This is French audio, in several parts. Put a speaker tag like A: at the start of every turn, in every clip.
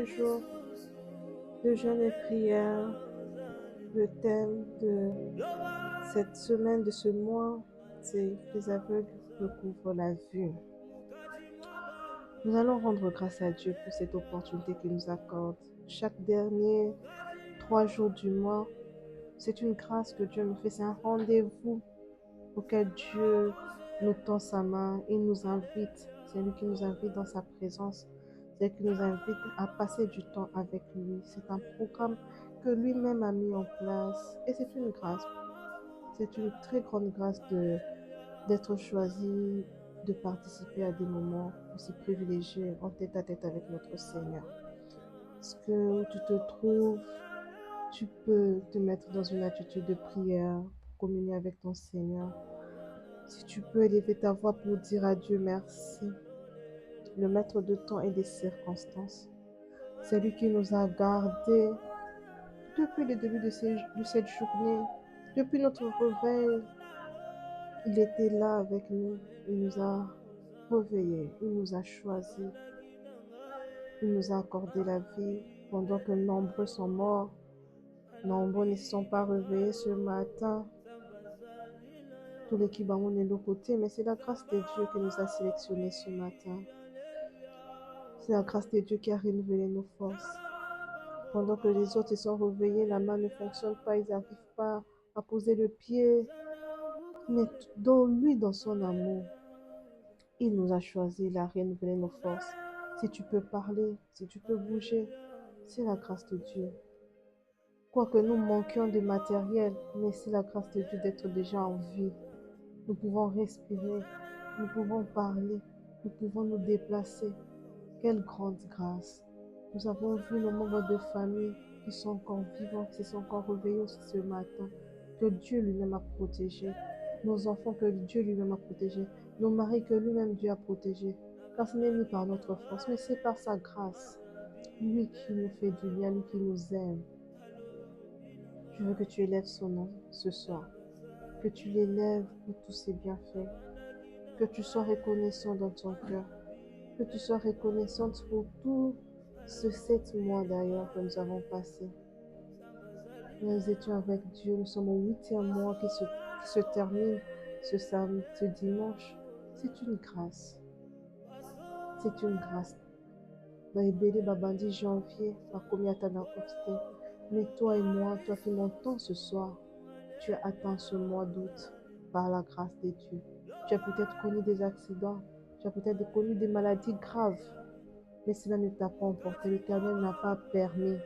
A: 4 jours de jeûne et prière. Le thème de cette semaine, de ce mois, c'est « Les aveugles recouvrent la vue ». Nous allons rendre grâce à Dieu pour cette opportunité qu'il nous accorde. Chaque dernier 3 jours du mois, c'est une grâce que Dieu nous fait, c'est un rendez-vous auquel Dieu nous tend sa main, il nous invite, c'est lui qui nous invite dans sa présence, c'est lui qui nous invite à passer du temps avec lui. C'est un programme que lui-même a mis en place et c'est une grâce. C'est une très grande grâce d'être choisi, de participer à des moments aussi privilégiés en tête à tête avec notre Seigneur. Parce que où tu te trouves, tu peux te mettre dans une attitude de prière, pour communier avec ton Seigneur. Si tu peux élever ta voix pour dire à Dieu merci, le maître de temps et des circonstances. C'est lui qui nous a gardés depuis le début de cette journée, depuis notre réveil. Il était là avec nous, il nous a réveillés, il nous a choisis, il nous a accordé la vie pendant que nombreux sont morts. Nombreux ne se sont pas réveillés ce matin. Tous les Kibamon est de l'autre côté, mais c'est la grâce de Dieu qui nous a sélectionnés ce matin. C'est la grâce de Dieu qui a renouvelé nos forces. Pendant que les autres se sont réveillés, la main ne fonctionne pas, ils n'arrivent pas à poser le pied. Mais dans lui, dans son amour, il nous a choisis, il a renouvelé nos forces. Si tu peux parler, si tu peux bouger, c'est la grâce de Dieu. Quoique nous manquions de matériel, mais c'est la grâce de Dieu d'être déjà en vie. Nous pouvons respirer, nous pouvons parler, nous pouvons nous déplacer. Quelle grande grâce! Nous avons vu nos membres de famille qui sont encore vivants, qui se sont encore réveillés ce matin, que Dieu lui-même a protégés. Nos enfants que Dieu lui-même a protégés. Nos maris que lui-même Dieu a protégés. Car ce n'est ni par notre force, mais c'est par sa grâce. Lui qui nous fait du bien, lui qui nous aime. Je veux que tu élèves son nom ce soir. Que tu l'élèves pour tous ses bienfaits. Que tu sois reconnaissant dans ton cœur. Que tu sois reconnaissante pour tout ce 7 mois d'ailleurs que nous avons passé. Nous étions avec Dieu, nous sommes au 8e mois qui se termine ce dimanche. C'est une grâce. C'est une grâce. Baébélé Babandi janvier, Bakomiatana Obsté. Mais toi et moi, toi qui m'entends ce soir, tu as atteint ce mois d'août par la grâce de Dieu. Tu as peut-être connu des accidents, tu as peut-être connu des maladies graves, mais cela ne t'a pas emporté. L'Éternel n'a pas permis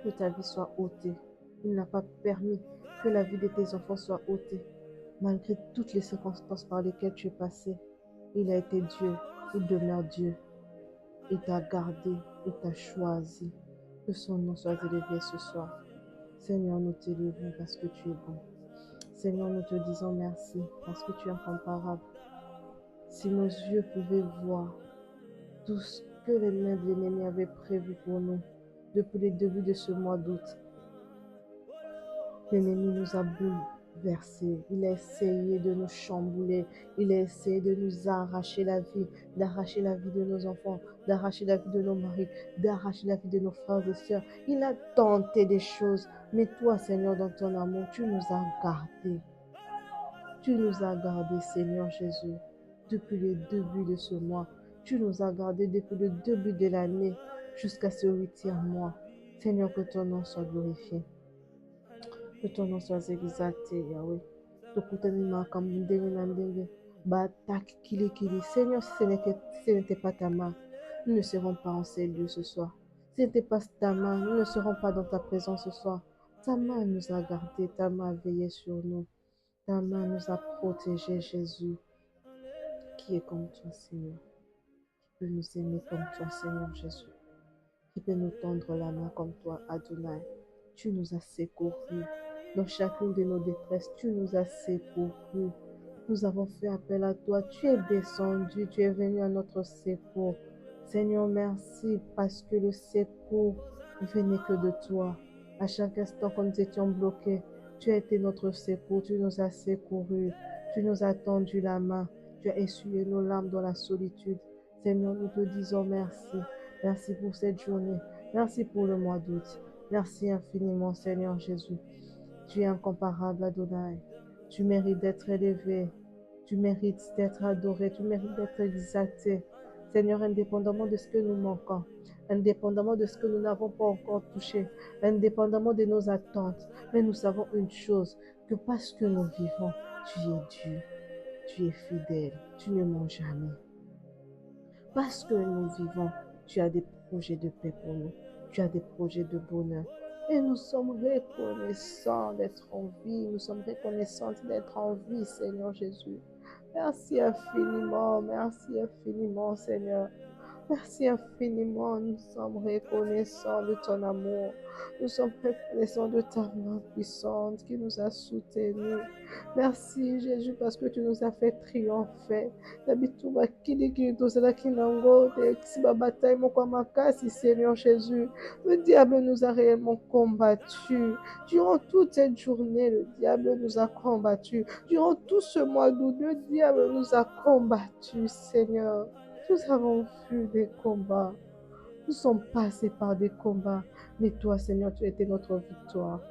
A: que ta vie soit ôtée. Il n'a pas permis que la vie de tes enfants soit ôtée. Malgré toutes les circonstances par lesquelles tu es passé, il a été Dieu, il demeure Dieu. Il t'a gardé, il t'a choisi. Que son nom soit élevé ce soir. Seigneur, nous t'élevons parce que tu es bon. Seigneur, nous te disons merci parce que tu es incomparable. Si nos yeux pouvaient voir tout ce que les mains de l'ennemi avaient prévu pour nous depuis le début de ce mois d'août, l'ennemi nous a bouleversés. Il a essayé de nous chambouler. Il a essayé de nous arracher la vie, d'arracher la vie de nos enfants, d'arracher la vie de nos maris, d'arracher la vie de nos frères et sœurs. Il a tenté des choses. Mais toi, Seigneur, dans ton amour, tu nous as gardés. Tu nous as gardés, Seigneur Jésus, depuis le début de ce mois. Tu nous as gardés depuis le début de l'année jusqu'à ce 8e mois. Seigneur, que ton nom soit glorifié. Que ton nom soit exalté, Yahweh. Seigneur, si ce n'était pas ta main, nous ne serons pas en ces lieux ce soir. Si ce n'était pas ta main, nous ne serons pas dans ta présence ce soir. Ta main nous a gardés, ta main a veillé sur nous. Ta main nous a protégés, Jésus. Qui est comme toi, Seigneur? Qui peut nous aimer comme toi, Seigneur Jésus? Qui peut nous tendre la main comme toi, Adonai? Tu nous as secourus. Dans chacune de nos détresses, tu nous as secourus. Nous avons fait appel à toi. Tu es descendu, tu es venu à notre secours. Seigneur, merci parce que le secours venait que de toi. À chaque instant, quand nous étions bloqués, tu as été notre secours. Tu nous as secourus. Tu nous as tendu la main. Tu as essuyé nos larmes dans la solitude. Seigneur, nous te disons merci. Merci pour cette journée. Merci pour le mois d'août. Merci infiniment, Seigneur Jésus. Tu es incomparable, Adonai. Tu mérites d'être élevé. Tu mérites d'être adoré. Tu mérites d'être exalté. Seigneur, indépendamment de ce que nous manquons, indépendamment de ce que nous n'avons pas encore touché, indépendamment de nos attentes, mais nous savons une chose, que parce que nous vivons, tu es Dieu, tu es fidèle, tu ne mens jamais. Parce que nous vivons, tu as des projets de paix pour nous, tu as des projets de bonheur. Et nous sommes reconnaissants d'être en vie, nous sommes reconnaissants d'être en vie, Seigneur Jésus. Merci infiniment, Seigneur. Merci infiniment, nous sommes reconnaissants de ton amour. Nous sommes reconnaissants de ta main puissante qui nous a soutenus. Merci Jésus parce que tu nous as fait triompher. D'habitude, Seigneur Jésus, le diable nous a réellement combattus. Durant toute cette journée, le diable nous a combattus. Durant tout ce mois d'août, le diable nous a combattus, Seigneur. Nous avons vu des combats. Nous sommes passés par des combats. Mais toi, Seigneur, tu étais notre victoire.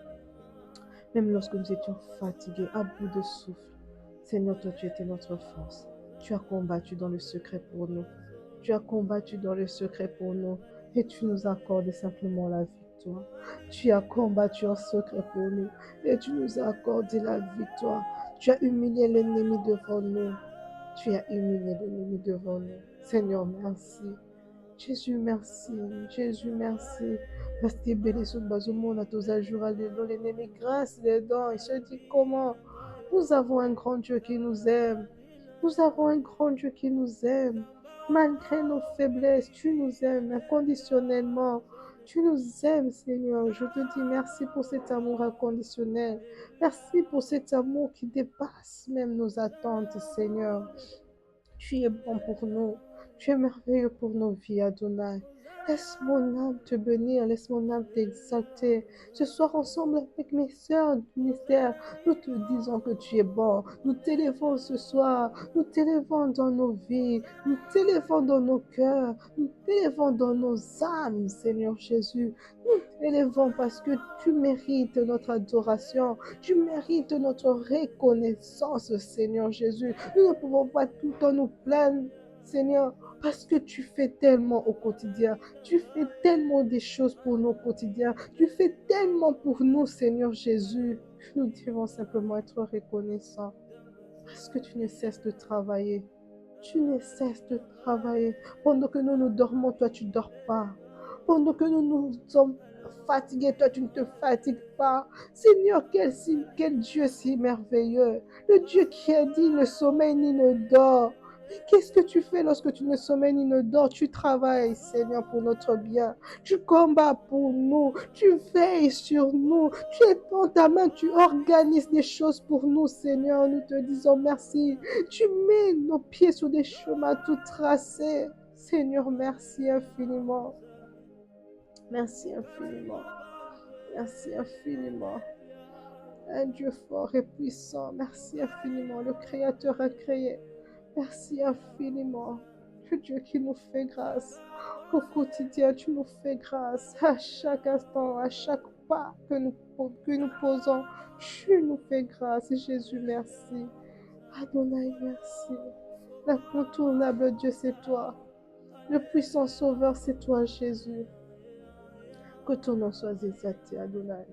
A: Même lorsque nous étions fatigués, à bout de souffle, Seigneur, toi, tu étais notre force. Tu as combattu dans le secret pour nous. Tu as combattu dans le secret pour nous. Et tu nous as accordé simplement la victoire. Tu as combattu en secret pour nous. Et tu nous as accordé la victoire. Tu as humilié l'ennemi devant nous. Tu as humilié l'ennemi devant nous. Seigneur, merci. Jésus, merci. Jésus, merci. Parce que béni soit le monde à tous les jours, l'ennemi grâce les dents. Il se dit comment? Nous avons un grand Dieu qui nous aime. Nous avons un grand Dieu qui nous aime. Malgré nos faiblesses, tu nous aimes inconditionnellement. Tu nous aimes, Seigneur. Je te dis merci pour cet amour inconditionnel. Merci pour cet amour qui dépasse même nos attentes, Seigneur. Tu es bon pour nous. Tu es merveilleux pour nos vies, Adonai. Laisse mon âme te bénir, laisse mon âme t'exalter. Ce soir, ensemble avec mes sœurs du ministère, nous te disons que tu es bon. Nous t'élevons ce soir, nous t'élevons dans nos vies, nous t'élevons dans nos cœurs, nous t'élevons dans nos âmes, Seigneur Jésus. Nous t'élevons parce que tu mérites notre adoration, tu mérites notre reconnaissance, Seigneur Jésus. Nous ne pouvons pas tout le temps nous plaindre, Seigneur, parce que tu fais tellement au quotidien. Tu fais tellement des choses pour nos quotidiens. Tu fais tellement pour nous, Seigneur Jésus. Nous devons simplement être reconnaissants parce que tu ne cesses de travailler. Tu ne cesses de travailler. Pendant que nous dormons, toi, tu ne dors pas. Pendant que nous sommes fatigués, toi, tu ne te fatigues pas. Seigneur, quel Dieu si merveilleux. Le Dieu qui a dit ne sommeille ni ne dort. Mais qu'est-ce que tu fais lorsque tu ne sommeilles ni ne dors? Tu travailles, Seigneur, pour notre bien. Tu combats pour nous. Tu veilles sur nous. Tu étends ta main, tu organises des choses pour nous, Seigneur. Nous te disons merci. Tu mets nos pieds sur des chemins tout tracés. Seigneur, merci infiniment. Merci infiniment. Merci infiniment. Un Dieu fort et puissant. Merci infiniment. Le Créateur a créé. Merci infiniment. Le Dieu qui nous fait grâce. Au quotidien, tu nous fais grâce. À chaque instant, à chaque pas que nous posons, tu nous fais grâce. Jésus, merci. Adonai, merci. L'incontournable Dieu, c'est toi. Le puissant Sauveur, c'est toi, Jésus. Que ton nom soit exalté, Adonai.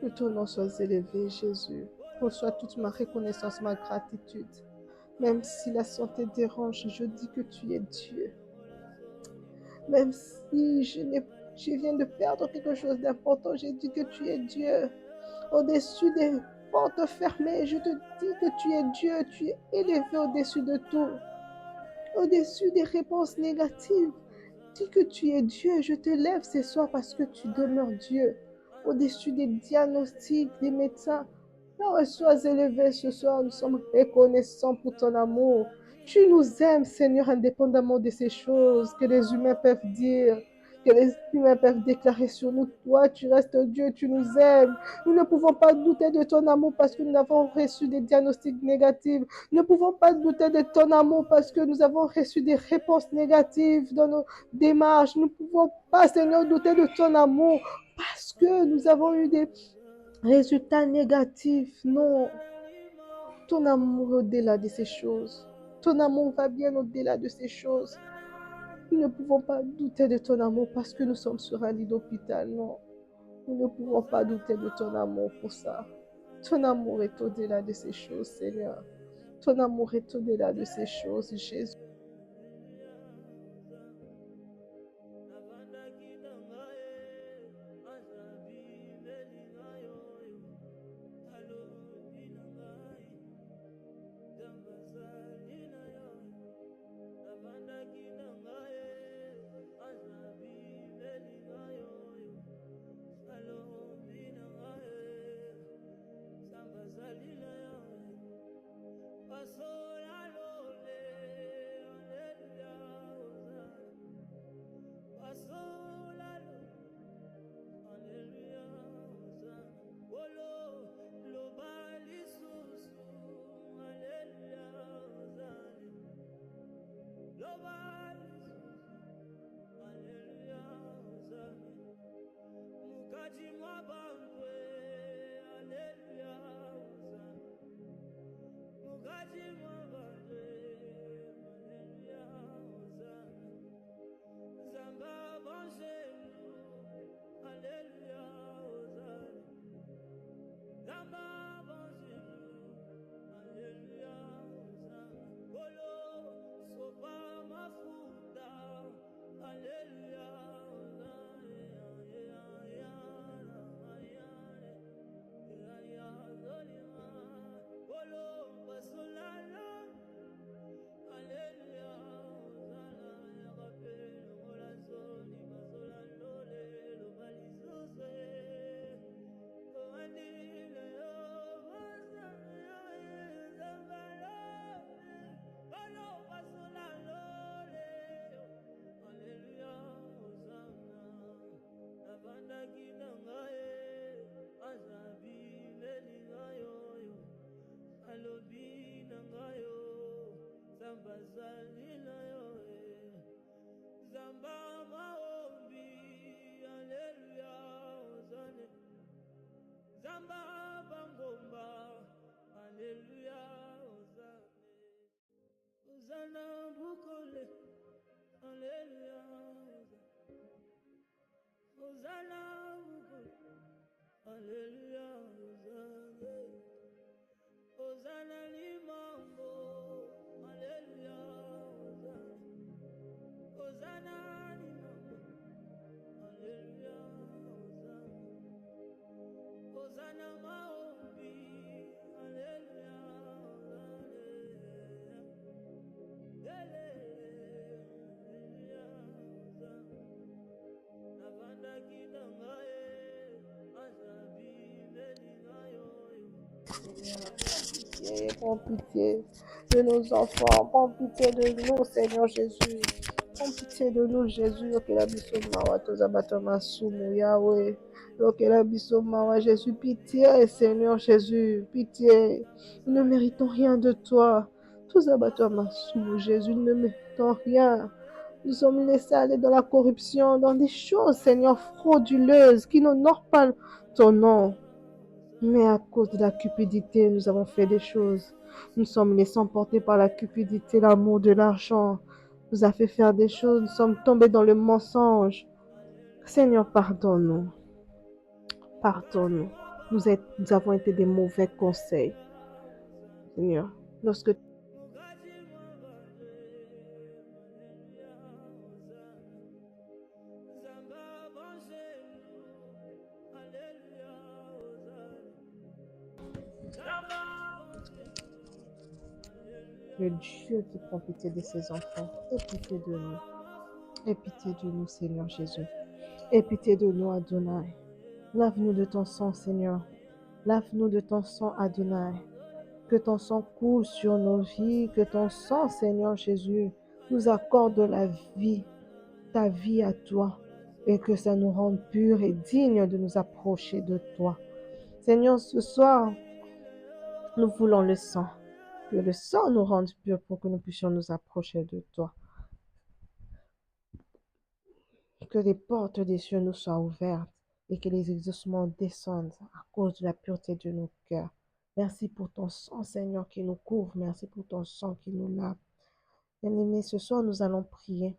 A: Que ton nom soit élevé, Jésus. Reçois toute ma reconnaissance, ma gratitude. Même si la santé dérange, je dis que tu es Dieu. Même si je viens de perdre quelque chose d'important, je dis que tu es Dieu. Au-dessus des portes fermées, je te dis que tu es Dieu. Tu es élevé au-dessus de tout. Au-dessus des réponses négatives. Dis que tu es Dieu. Je te lève ce soir parce que tu demeures Dieu. Au-dessus des diagnostics, des médecins. Alors, sois élevé ce soir. Nous sommes reconnaissants pour ton amour. Tu nous aimes, Seigneur, indépendamment de ces choses que les humains peuvent dire. que les humains peuvent déclarer sur nous, toi, tu restes Dieu, tu nous aimes. Nous ne pouvons pas douter de ton amour parce que nous avons reçu des diagnostics négatifs. Nous ne pouvons pas douter de ton amour parce que nous avons reçu des réponses négatives dans nos démarches. Nous ne pouvons pas, Seigneur, douter de ton amour parce que nous avons eu des résultats négatifs. Non, ton amour est au-delà de ces choses. Ton amour va bien au-delà de ces choses. Nous ne pouvons pas douter de ton amour parce que nous sommes sur un lit d'hôpital. Non, nous ne pouvons pas douter de ton amour pour ça. Ton amour est au-delà de ces choses, Seigneur. Ton amour est au-delà de ces choses, Jésus. Prends pitié de nos enfants, prends pitié de nous, Seigneur Jésus. Prends pitié de nous, Jésus. Okela biso mawa tozabato masumu Yahweh. Okela biso mawa Jésus, pitié, Seigneur Jésus, pitié. Nous ne méritons rien de toi. Tozabato masumu Jésus, nous ne méritons rien. Nous sommes laissés aller dans la corruption, dans des choses, Seigneur, frauduleuses, qui n'honorent pas ton nom. Mais à cause de la cupidité, nous avons fait des choses. Nous sommes laissés emporter par la cupidité, l'amour de l'argent. Nous a fait faire des choses. Nous sommes tombés dans le mensonge. Seigneur, pardonne-nous. Pardonne-nous. Nous avons été des mauvais conseils. Seigneur, lorsque le Dieu qui prend pitié de ses enfants, aie pitié de nous. Aie pitié de nous, Seigneur Jésus. Aie pitié de nous, Adonai. Lave-nous de ton sang, Seigneur. Lave-nous de ton sang, Adonai. Que ton sang coule sur nos vies. Que ton sang, Seigneur Jésus, nous accorde la vie, ta vie à toi. et que ça nous rende purs et dignes de nous approcher de toi. Seigneur, ce soir, nous voulons le sang. Que le sang nous rende purs pour que nous puissions nous approcher de toi. Que les portes des cieux nous soient ouvertes et que les exaucements descendent à cause de la pureté de nos cœurs. Merci pour ton sang, Seigneur, qui nous couvre. Merci pour ton sang qui nous lave. Bien-aimés, ce soir, nous allons prier.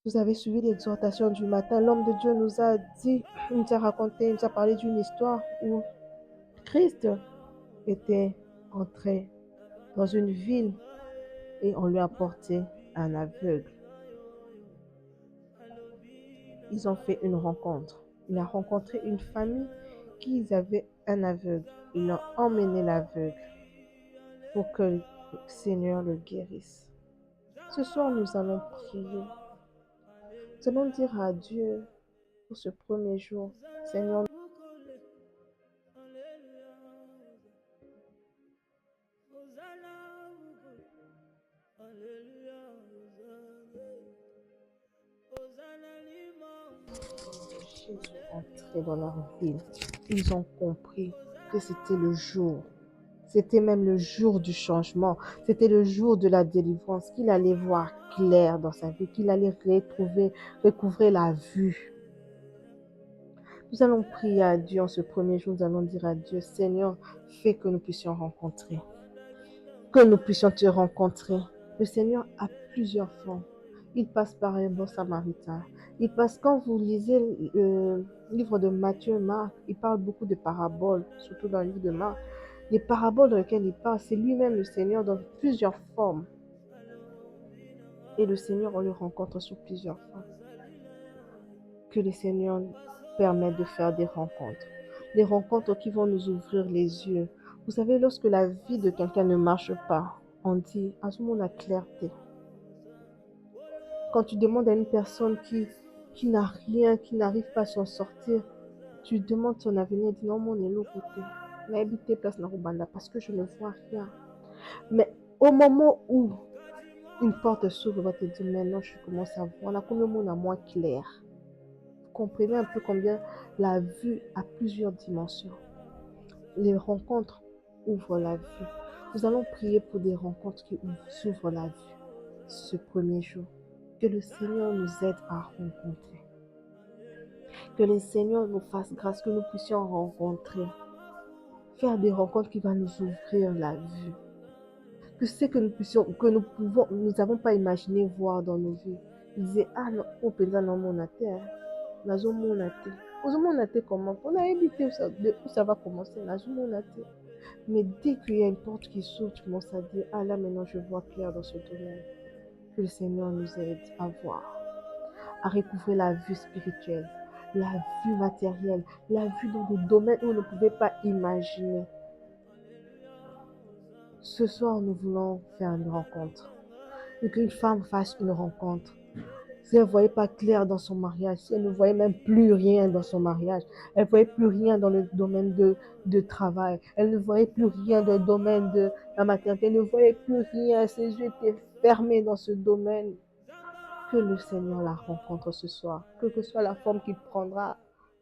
A: Vous avez suivi l'exhortation du matin. L'homme de Dieu nous a dit, il nous a raconté, il nous a parlé d'une histoire où Christ était entré dans une ville et on lui a apporté un aveugle. Ils ont fait une rencontre. Il a rencontré une famille qui avait un aveugle. Ils ont emmené l'aveugle pour que le Seigneur le guérisse. Ce soir, nous allons prier. Nous allons dire à Dieu pour ce premier jour, Seigneur, Jésus entrait dans leur ville. Ils ont compris que c'était le jour. C'était même le jour du changement. C'était le jour de la délivrance, qu'il allait voir clair dans sa vie, qu'il allait recouvrer la vue. Nous allons prier à Dieu en ce premier jour. Nous allons dire à Dieu, Seigneur, fais que nous puissions rencontrer. Que nous puissions te rencontrer. Le Seigneur a plusieurs formes. Il passe par un bon samaritain. Il passe, quand vous lisez le livre de Matthieu et Marc, il parle beaucoup de paraboles, surtout dans le livre de Marc. Les paraboles dans lesquelles il parle, c'est lui-même le Seigneur dans plusieurs formes. Et le Seigneur, on le rencontre sur plusieurs formes. Que le Seigneur permette de faire des rencontres. Des rencontres qui vont nous ouvrir les yeux. Vous savez, lorsque la vie de quelqu'un ne marche pas, on dit, à ce moment la clarté. Quand tu demandes à une personne qui n'a rien, qui n'arrive pas à s'en sortir, tu demandes son avenir, dis non, mon est l'autre côté. On a habité place Narubanda parce que je ne vois rien. Mais au moment où une porte s'ouvre, va te dire maintenant je commence à voir. On a combien de monde à moins clair. Vous comprenez un peu combien la vue a plusieurs dimensions. Les rencontres ouvrent la vue. Nous allons prier pour des rencontres qui ouvrent la vue ce premier jour. Que le Seigneur nous aide à rencontrer. Que le Seigneur nous fasse grâce, que nous puissions rencontrer. Faire des rencontres qui vont nous ouvrir la vue. Que ce que nous n'avons pas imaginé voir dans nos vies. Ils disaient, ah non, on peut dire non, mon terre. Nazo mon terre. Mon terre comment? On a évité où ça va commencer. Nazo mon terre. Mais dès qu'il y a une porte qui s'ouvre, tu commences à dire, ah là maintenant je vois clair dans ce domaine. Que le Seigneur nous aide à voir, à recouvrir la vue spirituelle, la vue matérielle, la vue dans des domaines où on ne pouvait pas imaginer. Ce soir, nous voulons faire une rencontre. Et qu'une femme fasse une rencontre. Si elle ne voyait pas clair dans son mariage, si elle ne voyait même plus rien dans son mariage, elle ne voyait plus rien dans le domaine de travail, elle ne voyait plus rien dans le domaine de la maternité, elle ne voyait plus rien, ses yeux étaient fermés dans ce domaine. Que le Seigneur la rencontre ce soir, quelle que soit la forme qu'il prendra,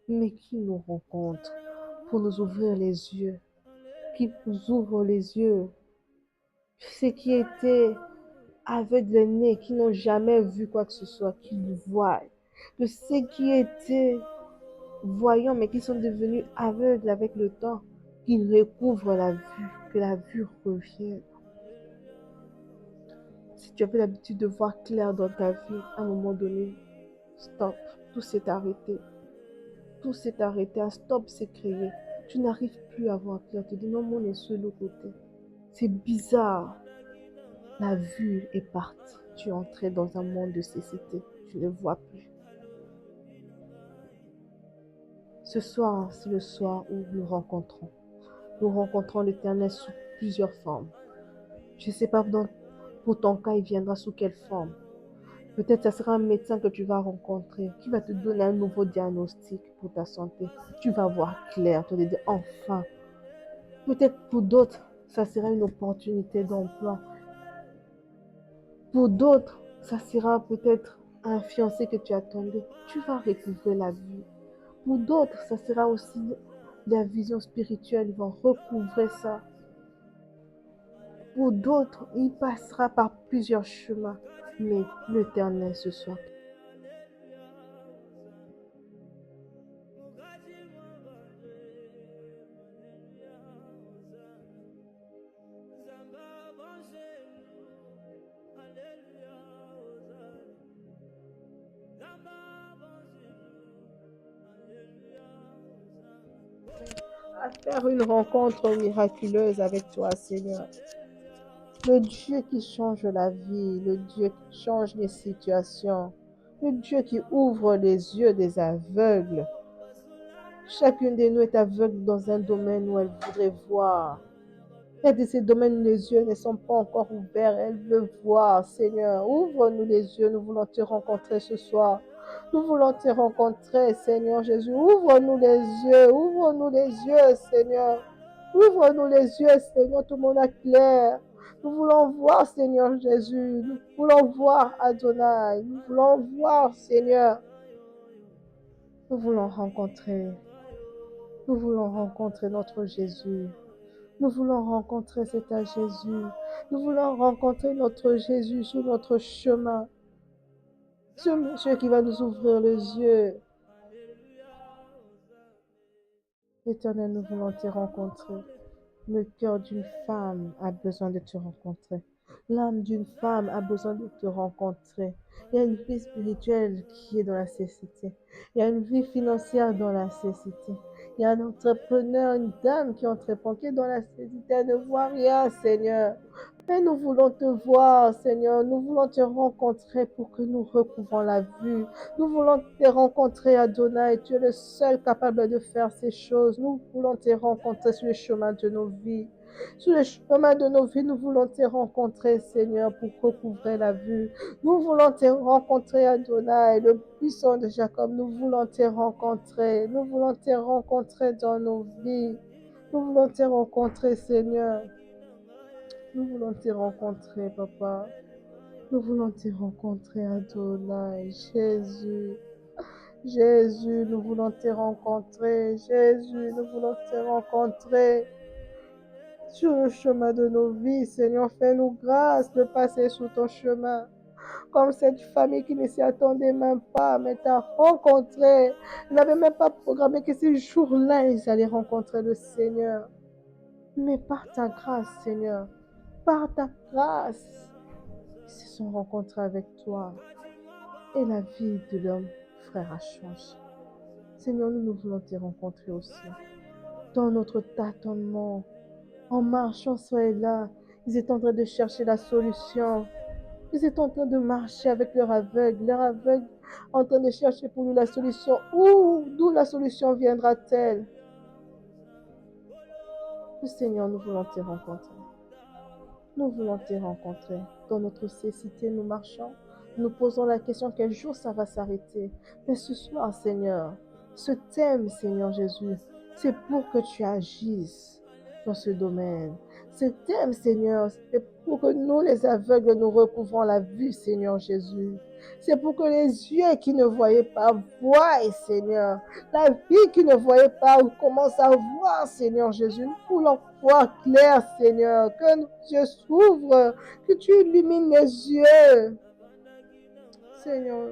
A: mais qu'il nous rencontre pour nous ouvrir les yeux, qu'il nous ouvre les yeux. Ceux qui étaient aveugles nés, qui n'ont jamais vu quoi que ce soit, qu'ils voient. Que ceux qui étaient voyants, mais qui sont devenus aveugles avec le temps, qu'ils recouvrent la vue, que la vue revienne. Si tu avais l'habitude de voir clair dans ta vie, à un moment donné, stop, tout s'est arrêté. Tout s'est arrêté, un stop s'est créé. Tu n'arrives plus à voir clair. Tu dis non, mon est sur le côté. C'est bizarre. La vue est partie. Tu es entré dans un monde de cécité. Tu ne vois plus. Ce soir, c'est le soir où nous rencontrons. Nous rencontrons l'Éternel sous plusieurs formes. Je ne sais pas pour ton cas, il viendra sous quelle forme. Peut-être que ce sera un médecin que tu vas rencontrer qui va te donner un nouveau diagnostic pour ta santé. Tu vas voir clair, tu vas te dire enfin. Peut-être pour d'autres, ça sera une opportunité d'emploi. Pour d'autres, ça sera peut-être un fiancé que tu attendais, tu vas recouvrer la vue. Pour d'autres, ça sera aussi la vision spirituelle, ils vont recouvrer ça. Pour d'autres, il passera par plusieurs chemins, mais l'Éternel ce soir. À faire une rencontre miraculeuse avec toi, Seigneur. Le Dieu qui change la vie, le Dieu qui change les situations, le Dieu qui ouvre les yeux des aveugles. Chacune de nous est aveugle dans un domaine où elle voudrait voir. Il y a de ces domaines où les yeux ne sont pas encore ouverts, elle veut voir. Seigneur, ouvre-nous les yeux, nous voulons te rencontrer ce soir. Nous voulons te rencontrer, Seigneur Jésus. Ouvre-nous les yeux, Seigneur. Ouvre-nous les yeux, Seigneur, tout le monde est clair. Nous voulons voir, Seigneur Jésus. Nous voulons voir Adonai. Nous voulons voir, Seigneur. Nous voulons rencontrer. Nous voulons rencontrer notre Jésus. Nous voulons rencontrer cet Jésus. Nous voulons rencontrer notre Jésus sur notre chemin. Ce monsieur qui va nous ouvrir les yeux. Éternel, nous voulons te rencontrer. Le cœur d'une femme a besoin de te rencontrer. L'âme d'une femme a besoin de te rencontrer. Il y a une vie spirituelle qui est dans la cécité. Il y a une vie financière dans la cécité. Il y a un entrepreneur, une dame qui entreprend, qui est dans la cécité. Elle ne voit rien, Seigneur. Mais nous voulons te voir, Seigneur. Nous voulons te rencontrer pour que nous recouvrons la vue. Nous voulons te rencontrer, Adonai. Tu es le seul capable de faire ces choses. Nous voulons te rencontrer sur le chemin de nos vies. Sur le chemin de nos vies, nous voulons te rencontrer, Seigneur, pour recouvrer la vue. Nous voulons te rencontrer, Adonai, le puissant de Jacob. Nous voulons te rencontrer. Nous voulons te rencontrer dans nos vies. Nous voulons te rencontrer, Seigneur. Nous voulons te rencontrer, Papa. Nous voulons te rencontrer, Adonai, Jésus. Jésus, nous voulons te rencontrer. Jésus, nous voulons te rencontrer. Sur le chemin de nos vies, Seigneur, fais-nous grâce de passer sur ton chemin. Comme cette famille qui ne s'y attendait même pas, mais t'a rencontré. Ils n'avaient même pas programmé que ces jours-là, ils allaient rencontrer le Seigneur. Mais par ta grâce, Seigneur, par ta grâce, ils se sont rencontrés avec toi. Et la vie de leur frère a changé. Seigneur, nous voulons te rencontrer aussi. Dans notre tâtonnement, en marchant, sois là. Ils étaient en train de chercher la solution. Ils étaient en train de marcher avec leur aveugle en train de chercher pour nous la solution. D'où la solution viendra-t-elle? Seigneur, nous voulons te rencontrer. Nous voulons te rencontrer. Dans notre cécité, nous marchons. Nous posons la question quel jour ça va s'arrêter. Mais ce soir, Seigneur, ce thème, Seigneur Jésus, c'est pour que tu agisses dans ce domaine. Ce thème, Seigneur, c'est pour que nous, les aveugles, nous recouvrons la vue, Seigneur Jésus. C'est pour que les yeux qui ne voyaient pas voient, Seigneur. La vie qui ne voyait pas commence à voir, Seigneur Jésus. Nous voulons voir clair, Seigneur. Que nos yeux s'ouvrent, que tu illumines les yeux. Seigneur,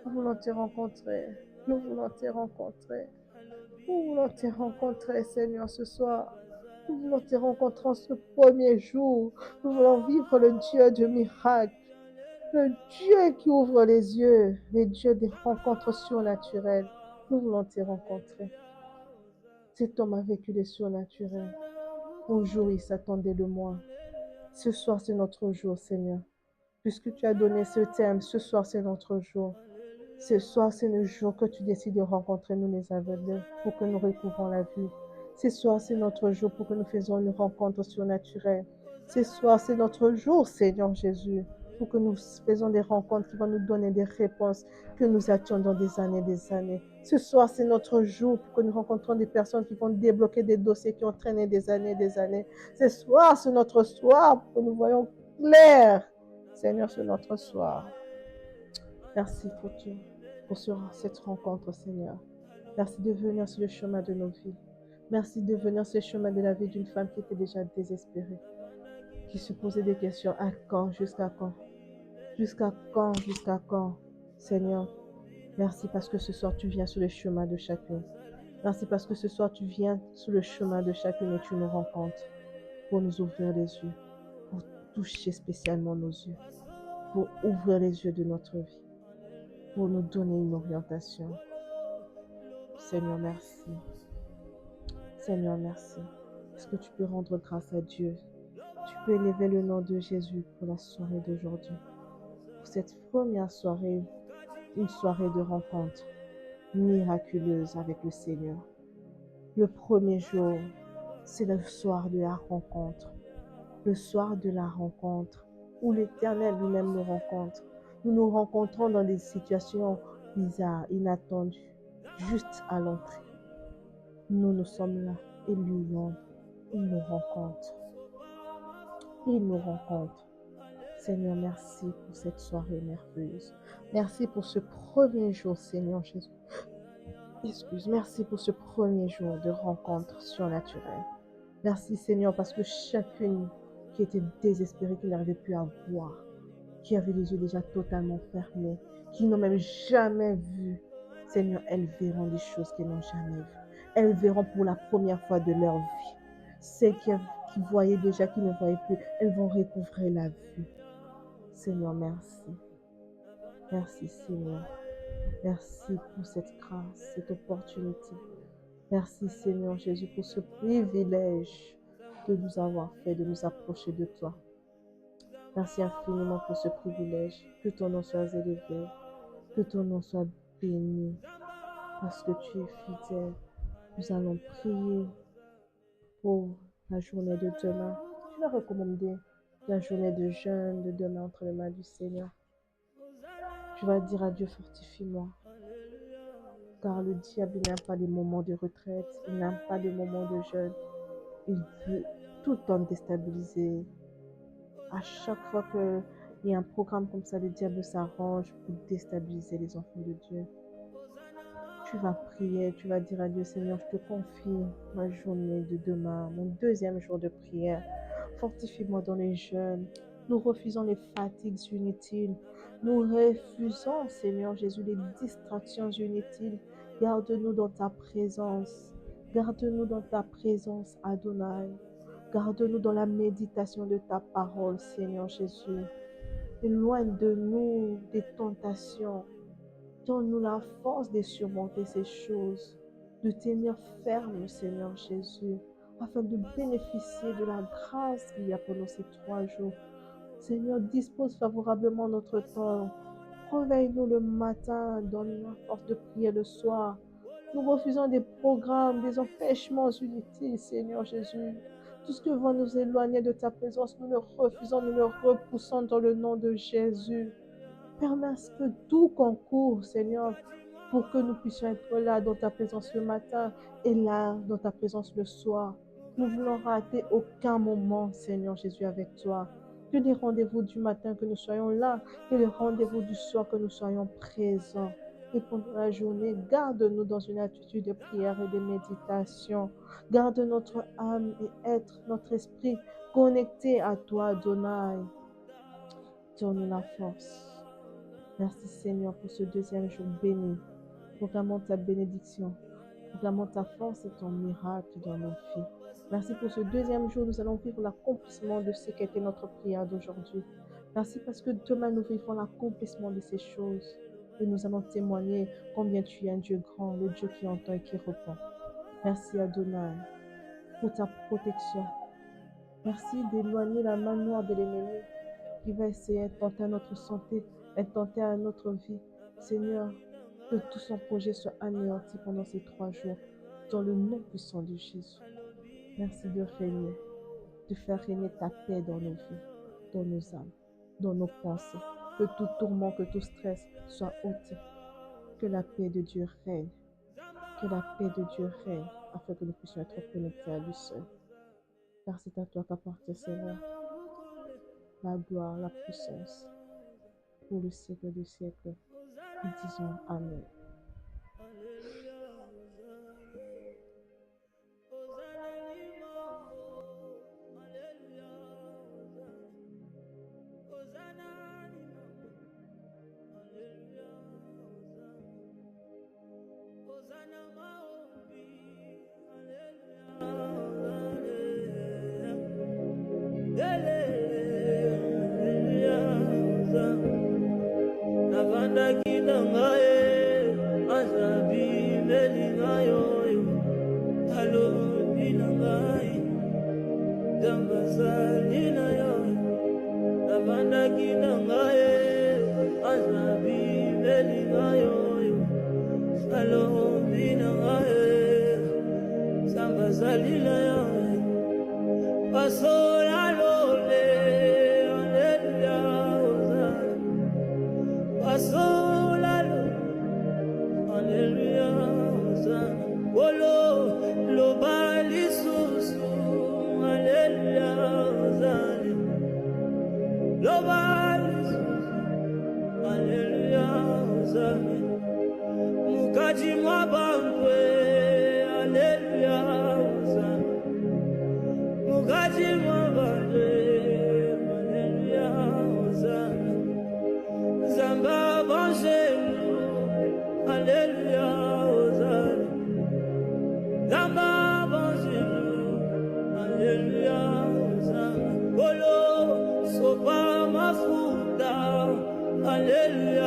A: nous voulons te rencontrer. Nous voulons te rencontrer. Nous voulons te rencontrer, Seigneur, ce soir. Nous voulons te rencontrer en ce premier jour. Nous voulons vivre le Dieu de miracles. Le Dieu qui ouvre les yeux. Le Dieu des rencontres surnaturelles. Nous voulons te rencontrer. Cet homme a vécu les surnaturels. Aujourd'hui, il s'attendait de moi. Ce soir, c'est notre jour, Seigneur. Puisque tu as donné ce thème, ce soir, c'est notre jour. Ce soir, c'est le jour que tu décides de rencontrer nous, les aveugles, pour que nous recouvrons la vue. Ce soir, c'est notre jour pour que nous fassions une rencontre surnaturelle. Ce soir, c'est notre jour, Seigneur Jésus, pour que nous fassions des rencontres qui vont nous donner des réponses que nous attendons des années et des années. Ce soir, c'est notre jour pour que nous rencontrions des personnes qui vont débloquer des dossiers qui ont traîné des années et des années. Ce soir, c'est notre soir pour que nous voyons clair. Seigneur, c'est notre soir. Merci pour tout, pour cette rencontre, Seigneur. Merci de venir sur le chemin de nos vies. Merci de venir sur le chemin de la vie d'une femme qui était déjà désespérée, qui se posait des questions. À quand? Jusqu'à quand? Jusqu'à quand? Jusqu'à quand? Seigneur, merci parce que ce soir tu viens sur le chemin de chacune. Merci parce que ce soir tu viens sur le chemin de chacune et tu nous rencontres pour nous ouvrir les yeux, pour toucher spécialement nos yeux, pour ouvrir les yeux de notre vie, pour nous donner une orientation. Seigneur, merci. Seigneur, merci. Est-ce que tu peux rendre grâce à Dieu? Tu peux élever le nom de Jésus pour la soirée d'aujourd'hui, pour cette première soirée, une soirée de rencontre miraculeuse avec le Seigneur. Le premier jour, c'est le soir de la rencontre. Le soir de la rencontre, où l'Éternel lui-même nous rencontre. Nous nous rencontrons dans des situations bizarres, inattendues, juste à l'entrée. Nous sommes là et lui, il nous rencontre. Il nous rencontre. Seigneur, merci pour cette soirée merveilleuse. Merci pour ce premier jour, Seigneur Jésus. Merci pour ce premier jour de rencontre surnaturelle. Merci, Seigneur, parce que chacune qui était désespérée, qui n'arrivait plus à voir, qui avait les yeux déjà totalement fermés, qui n'ont même jamais vu, Seigneur, elles verront des choses qu'elles n'ont jamais vues. Elles verront pour la première fois de leur vie. Celles qui voyaient déjà, qui ne voyaient plus, elles vont recouvrer la vue. Seigneur, merci. Merci, Seigneur. Merci pour cette grâce, cette opportunité. Merci, Seigneur Jésus, pour ce privilège de nous avoir fait, de nous approcher de toi. Merci infiniment pour ce privilège. Que ton nom soit élevé, que ton nom soit béni, parce que tu es fidèle. Nous allons prier pour la journée de demain. Tu vas recommander la journée de jeûne de demain entre les mains du Seigneur. Tu vas dire à Dieu, fortifie-moi. Car le diable n'aime pas les moments de retraite, il n'aime pas les moments de jeûne. Il veut tout le temps déstabiliser. À chaque fois qu'il y a un programme comme ça, le diable s'arrange pour déstabiliser les enfants de Dieu. Tu vas prier, tu vas dire à Dieu, Seigneur, je te confie ma journée de demain, mon deuxième jour de prière. Fortifie-moi dans les jeûnes. Nous refusons les fatigues inutiles. Nous refusons, Seigneur Jésus, les distractions inutiles. Garde-nous dans ta présence. Garde-nous dans ta présence, Adonai. Garde-nous dans la méditation de ta parole, Seigneur Jésus. Éloigne de nous des tentations. Donne-nous la force de surmonter ces choses, de tenir ferme, Seigneur Jésus, afin de bénéficier de la grâce qu'il y a pendant ces 3 jours. Seigneur, dispose favorablement notre temps. Réveille-nous le matin, donne-nous la force de prier le soir. Nous refusons des programmes, des empêchements inutiles, Seigneur Jésus. Tout ce que va nous éloigner de ta présence, nous le refusons, nous le repoussons dans le nom de Jésus. Permets que tout concourt, Seigneur, pour que nous puissions être là dans ta présence le matin et là dans ta présence le soir. Nous ne voulons rater aucun moment, Seigneur Jésus, avec toi. Que les rendez-vous du matin, que nous soyons là, que les rendez-vous du soir, que nous soyons présents. Et pendant la journée, garde-nous dans une attitude de prière et de méditation. Garde notre âme et être, notre esprit connecté à toi, Adonai. Donne-nous la force. Merci Seigneur pour ce deuxième jour béni. Proclamons ta bénédiction. Proclamons ta force et ton miracle dans nos vies. Merci pour ce deuxième jour. Nous allons vivre l'accomplissement de ce qu'était notre prière d'aujourd'hui. Merci parce que demain nous vivrons l'accomplissement de ces choses. Et nous allons témoigner combien tu es un Dieu grand, le Dieu qui entend et qui répond. Merci Adonai pour ta protection. Merci d'éloigner la main noire de l'ennemi qui va essayer de tenter à notre santé, de tenter à notre vie. Seigneur, que tout son projet soit anéanti pendant ces 3 jours, dans le nom puissant de Jésus. Merci de régner, de faire régner ta paix dans nos vies, dans nos âmes, dans nos pensées. Que tout tourment, que tout stress soit ôté. Que la paix de Dieu règne. Que la paix de Dieu règne, afin que nous puissions être connectés à lui seul. Car c'est à toi qu'appartient, Seigneur, la gloire, la puissance, pour le siècle des siècles. Disons Amen.
B: Alléluia,